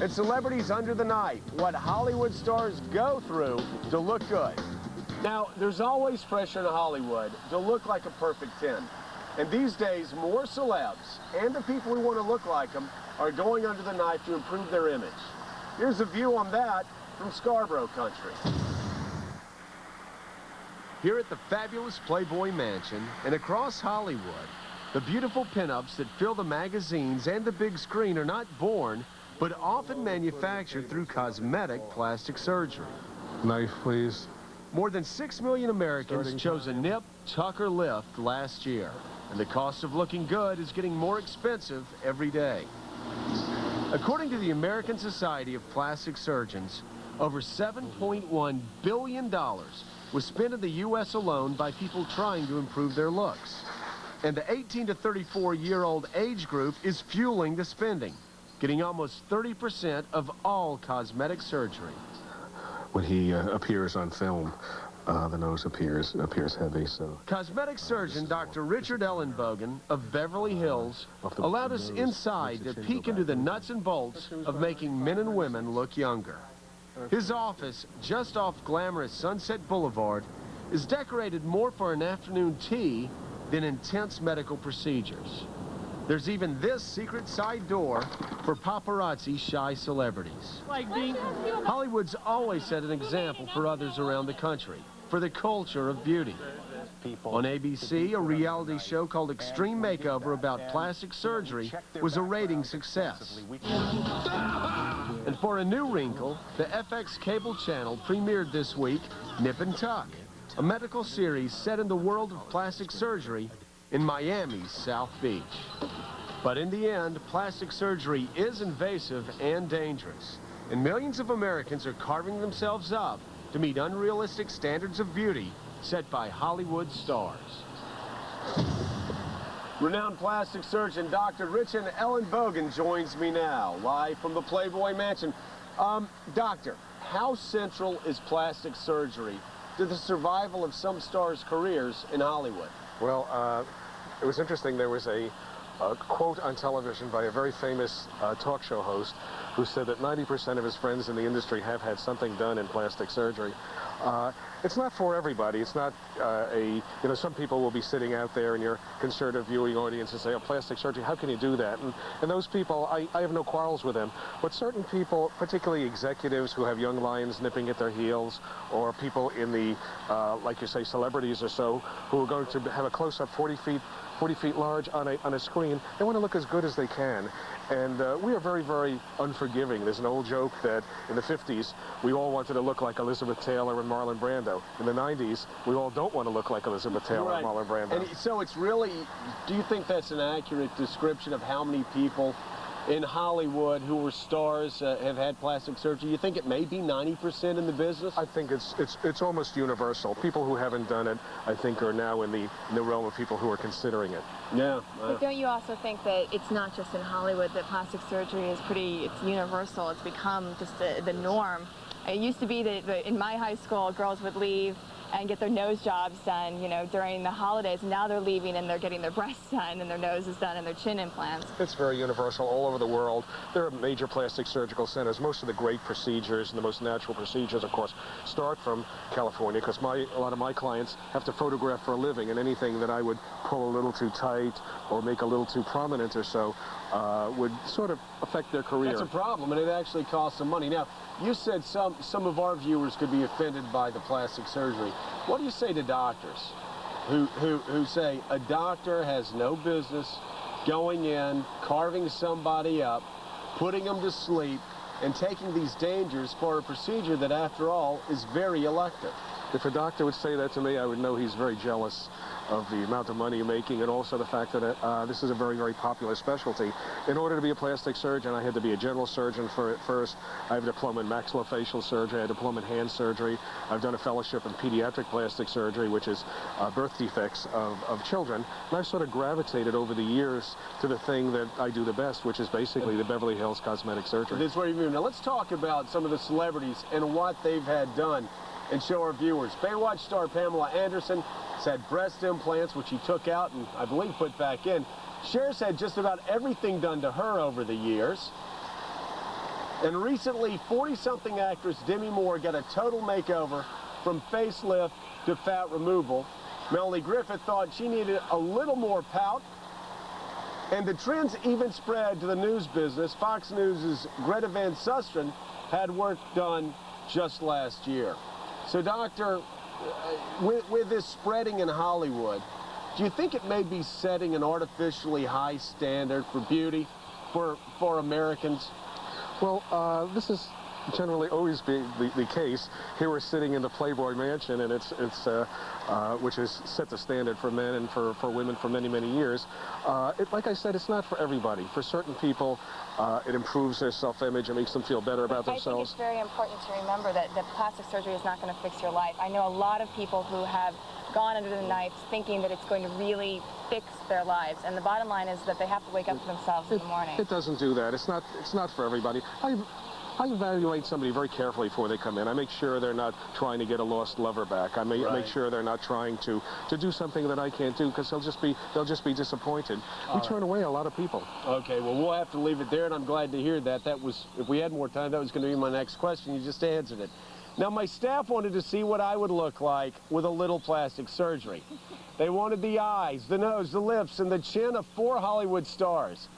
It's Celebrities Under the Knife, what Hollywood stars go through to look good. Now, there's always pressure in Hollywood to look like a perfect 10. And these days, more celebs and the people who want to look like them are going under the knife to improve their image. Here's a view on that from Scarborough country. Here at the fabulous Playboy mansion and across Hollywood, the beautiful pinups that fill the magazines and the big screen are not born, but often manufactured through cosmetic plastic surgery. Knife, please. More than 6 million Americans chose a nip, tuck, or lift last year. And the cost of looking good is getting more expensive every day. According to the American Society of Plastic Surgeons, over $7.1 billion was spent in the U.S. alone by people trying to improve their looks. And the 18 to 34-year-old age group is fueling the spending, getting almost 30% of all cosmetic surgery. When he appears on film, the nose appears heavy, so... Cosmetic surgeon Dr. Richard Ellenbogen of Beverly Hills allowed us inside to peek into the nuts and bolts of making men and women look younger. His office, just off glamorous Sunset Boulevard, is decorated more for an afternoon tea than intense medical procedures. There's even this secret side door for paparazzi-shy celebrities. Hollywood's always set an example for others around the country for the culture of beauty. On ABC, a reality show called Extreme Makeover about plastic surgery was a rating success. And for a new wrinkle, the FX cable channel premiered this week Nip and Tuck, a medical series set in the world of plastic surgery in Miami's South Beach. But in the end, plastic surgery is invasive and dangerous, and millions of Americans are carving themselves up to meet unrealistic standards of beauty set by Hollywood stars. Renowned plastic surgeon Dr. Richard Ellenbogen joins me now, live from the Playboy mansion. Doctor, how central is plastic surgery to the survival of some stars' careers in Hollywood? Well, it was interesting. There was a quote on television by a very famous talk show host who said that 90% of his friends in the industry have had something done in plastic surgery. It's not for everybody. It's not some people will be sitting out there in your conservative viewing audience and say, oh, plastic surgery, how can you do that? And those people, I have no quarrels with them. But certain people, particularly executives who have young lions nipping at their heels, or people in the, like you say, celebrities or so, who are going to have a close-up 40 feet large on a screen, they want to look as good as they can. And we are very, very unforgiving. There's an old joke that in the 50s, we all wanted to look like Elizabeth Taylor and Marlon Brando. In the 90s, we all don't want to look like Elizabeth Taylor and Marlon Brando. And so it's really, do you think that's an accurate description of how many people in Hollywood who were stars have had plastic surgery? You think it may be 90% in the business? I think it's almost universal. People who haven't done it, I think, are now in the realm of people who are considering it. Yeah. But don't you also think that it's not just in Hollywood that plastic surgery is it's universal? It's become just the norm. It used to be that in my high school, girls would leave and get their nose jobs done, during the holidays. Now they're leaving and they're getting their breasts done and their noses done and their chin implants. It's very universal all over the world. There are major plastic surgical centers. Most of the great procedures and the most natural procedures, of course, start from California, because a lot of my clients have to photograph for a living, and anything that I would pull a little too tight or make a little too prominent or so would sort of affect their career. That's a problem, and it actually costs some money. Now, you said some of our viewers could be offended by the plastic surgery. What do you say to doctors who say a doctor has no business going in, carving somebody up, putting them to sleep, and taking these dangers for a procedure that, after all, is very elective? If a doctor would say that to me, I would know he's very jealous of the amount of money you're making, and also the fact that this is a very, very popular specialty. In order to be a plastic surgeon, I had to be a general surgeon first. I have a diploma in maxillofacial surgery. I have a diploma in hand surgery. I've done a fellowship in pediatric plastic surgery, which is birth defects of children. And I've sort of gravitated over the years to the thing that I do the best, which is basically the Beverly Hills cosmetic surgery. That's where you move. Now let's talk about some of the celebrities and what they've had done, and show our viewers. Baywatch star Pamela Anderson has had breast implants, which she took out and I believe put back in. Cher's had just about everything done to her over the years. And recently, 40-something actress Demi Moore got a total makeover from facelift to fat removal. Melanie Griffith thought she needed a little more pout. And the trends even spread to the news business. Fox News' Greta Van Susteren had work done just last year. So, Doctor, with this spreading in Hollywood, do you think it may be setting an artificially high standard for beauty for Americans? Well, this is generally always be the case. Here we're sitting in the Playboy mansion, and it's which has set the standard for men and for women for many, many years. Like I said, it's not for everybody. For certain people, it improves their self-image and makes them feel better about themselves. I think it's very important to remember that plastic surgery is not going to fix your life. I know a lot of people who have gone under the knife thinking that it's going to really fix their lives, and the bottom line is that they have to wake up for themselves in the morning. It doesn't do that. It's not for everybody. I evaluate somebody very carefully before they come in. I make sure they're not trying to get a lost lover back. I make sure they're not trying to do something that I can't do, because they'll just be disappointed. We turn away a lot of people. Okay, well, we'll have to leave it there, and I'm glad to hear that. That was, if we had more time, that was going to be my next question. You just answered it. Now, my staff wanted to see what I would look like with a little plastic surgery. They wanted the eyes, the nose, the lips, and the chin of 4 Hollywood stars.